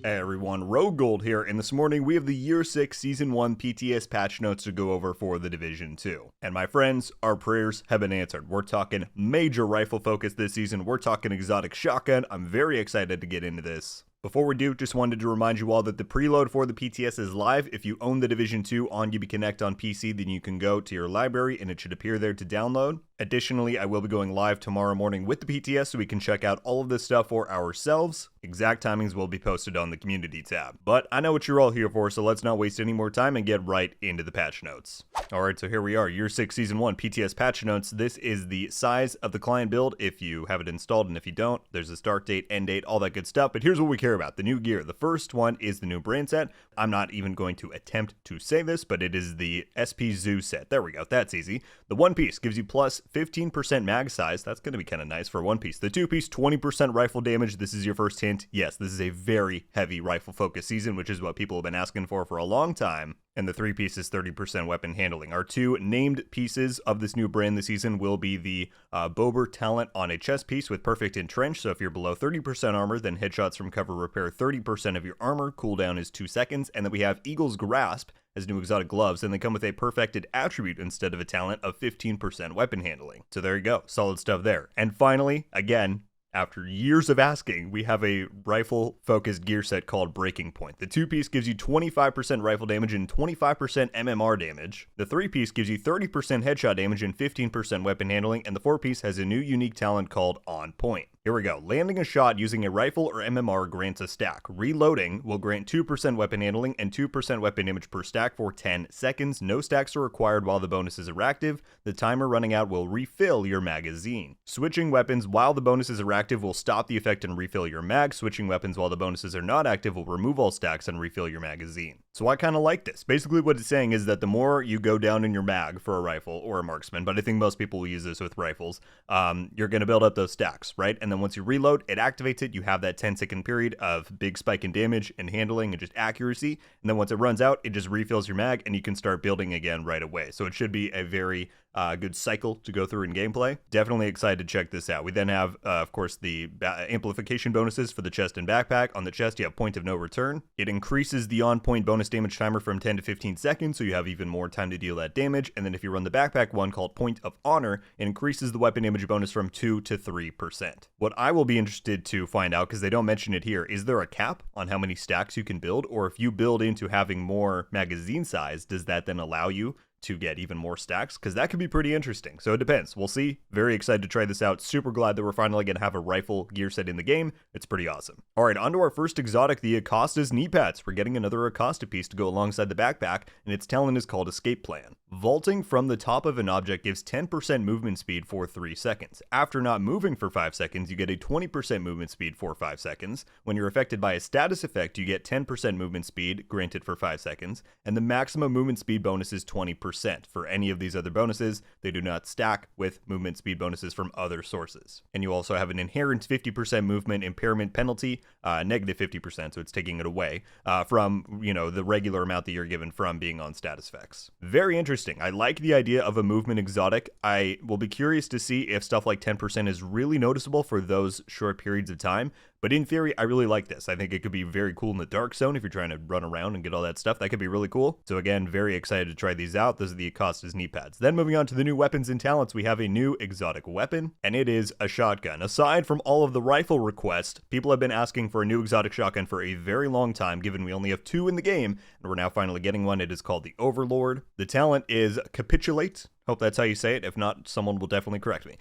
Hey everyone, RogueGold here, and this morning we have the Year 6 Season 1 PTS patch notes to go over for the Division 2. And my friends, our prayers have been answered. We're talking major rifle focus this season, we're talking exotic shotgun. I'm very excited to get into this. Before we do, just wanted to remind you all that the preload for the PTS is live. If you own the Division 2 on UB Connect on PC, then you can go to your library and it should appear there to download. Additionally, I will be going live tomorrow morning with the PTS so we can check out all of this stuff for ourselves. Exact timings will be posted on the community tab. But I know what you're all here for, so let's not waste any more time and get right into the patch notes. Alright, so here we are, Year 6 Season 1 PTS patch notes. This is the size of the client build if you have it installed, and if you don't, there's a start date, end date, all that good stuff. But here's what we care about, the new gear. The first one is the new brand set. I'm not even going to attempt to say this, but it is the SP Zoo set. There we go, that's easy. The one piece gives you plus 15% mag size. That's going to be kind of nice for one piece. The two piece, 20% rifle damage. This is your first hint. Yes, this is a very heavy rifle focus season, which is what people have been asking for a long time. And the three piece is 30% weapon handling. Our two named pieces of this new brand this season will be the Bober talent on a chest piece with perfect entrench. So if you're below 30% armor, then headshots from cover repair 30% of your armor. Cooldown is 2 seconds. And then we have Eagle's Grasp as new exotic gloves, and they come with a perfected attribute instead of a talent of 15% weapon handling. So there you go, solid stuff there. And finally, again, after years of asking, we have a rifle-focused gear set called Breaking Point. The two-piece gives you 25% rifle damage and 25% MMR damage. The three-piece gives you 30% headshot damage and 15% weapon handling, and the four-piece has a new unique talent called On Point. Here we go. Landing a shot using a rifle or MMR grants a stack. Reloading will grant 2% weapon handling and 2% weapon damage per stack for 10 seconds. No stacks are required while the bonuses are active. The timer running out will refill your magazine. Switching weapons while the bonuses are active will stop the effect and refill your mag. Switching weapons while the bonuses are not active will remove all stacks and refill your magazine. So I kind of like this. Basically what it's saying is that the more you go down in your mag for a rifle or a marksman, but I think most people will use this with rifles, you're going to build up those stacks, right? And then once you reload, it activates it. You have that 10-second period of big spike in damage and handling and just accuracy. And then once it runs out, it just refills your mag and you can start building again right away. So it should be a very good cycle to go through in gameplay. Definitely excited to check this out. We then have, of course, the amplification bonuses for the chest and backpack. On the chest, you have Point of No Return. It increases the on-point bonus damage timer from 10 to 15 seconds, so you have even more time to deal that damage. And then if you run the backpack one called Point of Honor, it increases the weapon damage bonus from 2 to 3%. What I will be interested to find out, because they don't mention it here, is there a cap on how many stacks you can build? Or if you build into having more magazine size, does that then allow you to get even more stacks? Because that could be pretty interesting. So it depends. We'll see. Very excited to try this out. Super glad that we're finally going to have a rifle gear set in the game. It's pretty awesome. All right, on to our first exotic, the Acosta's knee pads. We're getting another Acosta piece to go alongside the backpack, and its talent is called Escape Plan. Vaulting from the top of an object gives 10% movement speed for 3 seconds. After not moving for 5 seconds, you get a 20% movement speed for 5 seconds. When you're affected by a status effect, you get 10% movement speed granted for 5 seconds, and the maximum movement speed bonus is 20%. For any of these other bonuses, they do not stack with movement speed bonuses from other sources. And you also have an inherent 50% movement impairment penalty, negative 50%, so it's taking it away from, the regular amount that you're given from being on status effects. Very interesting. I like the idea of a movement exotic. I will be curious to see if stuff like 10% is really noticeable for those short periods of time. But in theory, I really like this. I think it could be very cool in the dark zone if you're trying to run around and get all that stuff. That could be really cool. So again, very excited to try these out. Those are the Acosta's knee pads. Then moving on to the new weapons and talents, we have a new exotic weapon, and it is a shotgun. Aside from all of the rifle requests, people have been asking for a new exotic shotgun for a very long time, given we only have 2 in the game, and we're now finally getting one. It is called the Overlord. The talent is Capitulate. Hope that's how you say it. If not, someone will definitely correct me.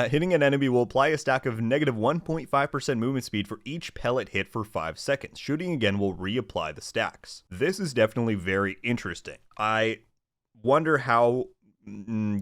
Hitting an enemy will apply a stack of negative 1.5% movement speed for each pellet hit for 5 seconds. Shooting again will reapply the stacks. This is definitely very interesting. I wonder how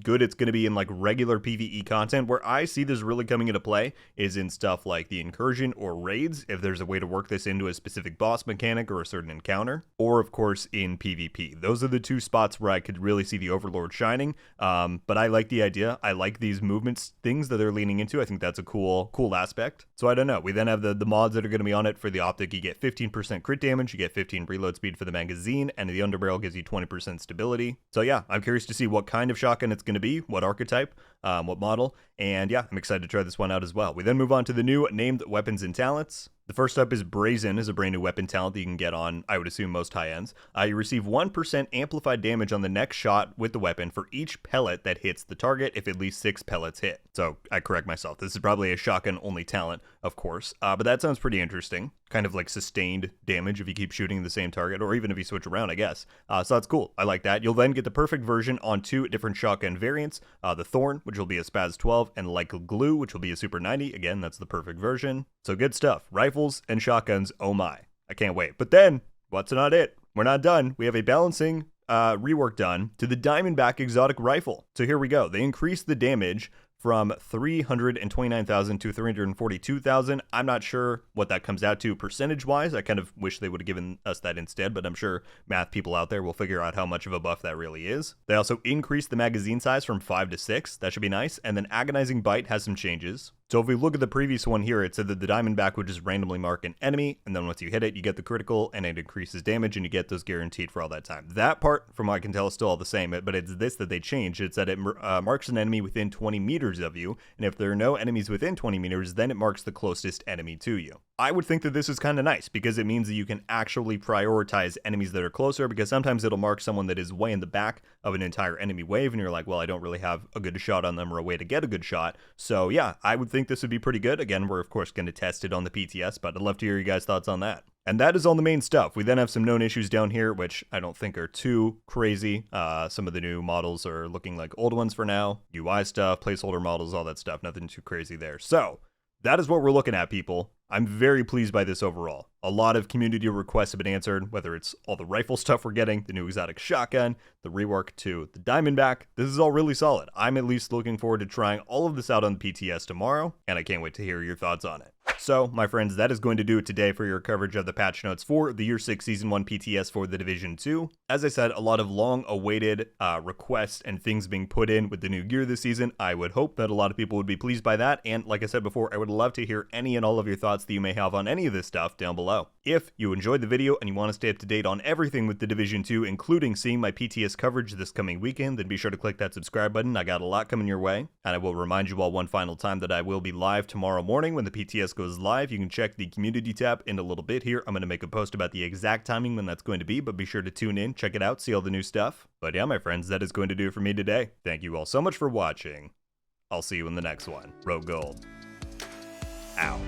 good it's going to be in like regular PvE content. Where I see this really coming into play is in stuff like the incursion or raids, if there's a way to work this into a specific boss mechanic or a certain encounter, or of course in PvP. Those are the two spots where I could really see the Overlord shining. But I like the idea. I like these movements things that they're leaning into. I think that's a cool aspect. So I don't know. We then have the mods that are going to be on it. For the optic, you get 15% crit damage, you get 15 reload speed for the magazine, and the underbarrel gives you 20% stability. So yeah, I'm curious to see what kind of shotgun it's going to be, what archetype, what model, and yeah, I'm excited to try this one out as well. We then move on to the new named weapons and talents. The first up is Brazen, is a brand new weapon talent that you can get on, I would assume, most high ends. You receive 1% amplified damage on the next shot with the weapon for each pellet that hits the target if at least 6 pellets hit. So I correct myself. This is probably a shotgun only talent, of course, but that sounds pretty interesting. Kind of like sustained damage if you keep shooting the same target, or even if you switch around, I guess. So that's cool. I like that. You'll then get the perfect version on 2 different shotgun variants. The Thorn, which will be a Spaz 12, and Like Glue, which will be a Super 90. Again, that's the perfect version. So good stuff. Rifles and shotguns, oh my. I can't wait. But then, what's not it? We're not done. We have a balancing rework done to the Diamondback exotic rifle. So here we go. They increased the damage from 329,000 to 342,000. I'm not sure what that comes out to percentage-wise. I kind of wish they would have given us that instead, but I'm sure math people out there will figure out how much of a buff that really is. They also increased the magazine size from 5 to 6. That should be nice. And then Agonizing Bite has some changes. So if we look at the previous one here, it said that the Diamondback would just randomly mark an enemy, and then once you hit it, you get the critical, and it increases damage, and you get those guaranteed for all that time. That part, from what I can tell, is still all the same, but it's this that they changed. It said it marks an enemy within 20 meters of you, and if there are no enemies within 20 meters, then it marks the closest enemy to you. I would think that this is kind of nice, because it means that you can actually prioritize enemies that are closer, because sometimes it'll mark someone that is way in the back of an entire enemy wave, and you're like, well, I don't really have a good shot on them or a way to get a good shot. So yeah, I would think this would be pretty good. Again, we're of course going to test it on the PTS, but I'd love to hear you guys' thoughts on that. And that is all the main stuff. We then have some known issues down here, which I don't think are too crazy. Some of the new models are looking like old ones for now. UI stuff, placeholder models, all that stuff. Nothing too crazy there. So that is what we're looking at, people. I'm very pleased by this overall. A lot of community requests have been answered, whether it's all the rifle stuff we're getting, the new exotic shotgun, the rework to the Diamondback. This is all really solid. I'm at least looking forward to trying all of this out on the PTS tomorrow, and I can't wait to hear your thoughts on it. So, my friends, that is going to do it today for your coverage of the patch notes for the Year 6 Season 1 PTS for the Division 2. As I said, a lot of long-awaited requests and things being put in with the new gear this season. I would hope that a lot of people would be pleased by that, and like I said before, I would love to hear any and all of your thoughts that you may have on any of this stuff down below. If you enjoyed the video and you want to stay up to date on everything with the Division 2, including seeing my PTS coverage this coming weekend, then be sure to click that subscribe button. I got a lot coming your way, and I will remind you all one final time that I will be live tomorrow morning when the PTS goes live. You can check the community tab in a little bit here. I'm going to make a post about the exact timing when that's going to be, but be sure to tune in, check it out, see all the new stuff. But yeah, my friends, that is going to do it for me today. Thank you all so much for watching. I'll see you in the next one. RogueGold. Ow.